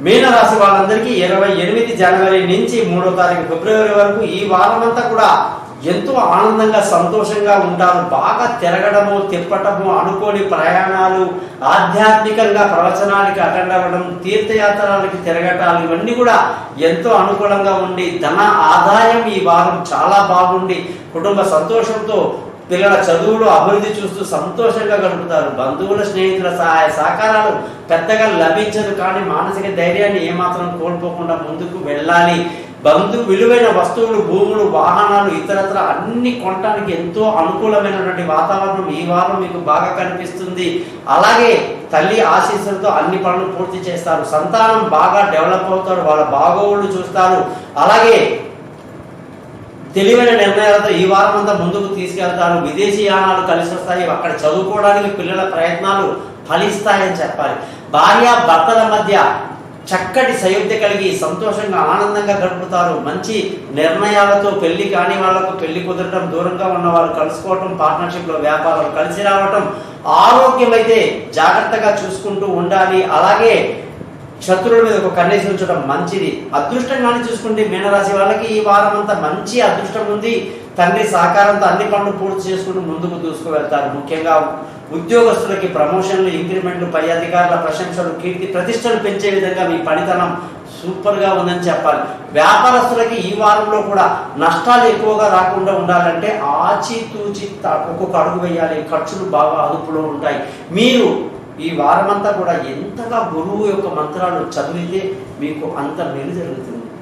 మీనరాశి వాళ్ళందరికీ 28 జనవరి నుంచి 3వ తారీఖు ఫిబ్రవరి వరకు ఈ వారమంతా కూడా ఎంతో ఆనందంగా సంతోషంగా ఉంటారు. బాగా తిరగడము, తిప్పటము, అనుకోని ప్రయాణాలు, ఆధ్యాత్మికంగా ప్రవచనాలకి అటెండ్ అవ్వడం, తీర్థయాత్రలకి తిరగటాలు ఇవన్నీ కూడా ఎంతో అనుకూలంగా ఉండి ధన ఆదాయం ఈ వారం చాలా బాగుండి కుటుంబ సంతోషంతో పిల్లల చదువులు అభివృద్ధి చూస్తూ సంతోషంగా గడుపుతారు. బంధువుల స్నేహితుల సహాయ సహకారాలు పెద్దగా లభించదు, కానీ మానసిక ధైర్యాన్ని ఏమాత్రం కోల్పోకుండా ముందుకు వెళ్ళాలి. విలువైన వస్తువులు, భూములు, వాహనాలు ఇతరత్ర అన్ని కొనడానికి ఎంతో అనుకూలమైనటువంటి వాతావరణం ఈ వారం మీకు బాగా కనిపిస్తుంది. అలాగే తల్లి ఆశీస్సులతో అన్ని పనులు పూర్తి చేస్తారు. సంతానం బాగా డెవలప్ అవుతారు, వాళ్ళ బాగోగులు చూస్తారు. అలాగే తెలివైన నిర్ణయాలతో ఈ వారం అంతా ముందుకు తీసుకెళ్తారు. విదేశీయానాలు కలిసి వస్తాయి, అక్కడ చదువుకోవడానికి పిల్లల ప్రయత్నాలు ఫలిస్తాయని చెప్పాలి. భార్య భర్తల మధ్య చక్కటి సయోధ్య కలిగి సంతోషంగా ఆనందంగా గడుపుతారు. మంచి నిర్ణయాలతో పెళ్లి కాని వాళ్లకు పెళ్లి కుదరటం, దూరంగా ఉన్న వాళ్ళు కలుసుకోవటం, పార్ట్నర్షిప్లో వ్యాపారాలు కలిసి రావటం, ఆరోగ్యం అయితే జాగ్రత్తగా చూసుకుంటూ ఉండాలి. అలాగే శత్రువుల మీద ఒక కన్నేసి ఉంచడం మంచిది. అదృష్టంగానే చూసుకుంటే మీనరాశి వాళ్ళకి ఈ వారం అంతా మంచి అదృష్టం ఉంది. తండ్రి సహకారంతో అన్ని పనులు పూర్తి చేసుకుంటూ ముందుకు దూసుకువెళ్తారు. ముఖ్యంగా ఉద్యోగస్తులకి ప్రమోషన్లు, ఇంక్రిమెంట్లు, పై అధికారుల ప్రశంసలు, కీర్తి ప్రతిష్టలు పెంచే విధంగా మీ పనితనం సూపర్గా ఉందని చెప్పాలి. వ్యాపారస్తులకి ఈ వారంలో కూడా నష్టాలు ఎక్కువగా రాకుండా ఉండాలంటే ఆచితూచి ఒక్కొక్క అడుగు వేయాలి. ఖర్చులు బాగా అదుపులో ఉంటాయి. మీరు ఈ వారమంతా కూడా ఎంతగా గురువు యొక్క మంత్రాలు చదివితే మీకు అంత మేలు జరుగుతుంది.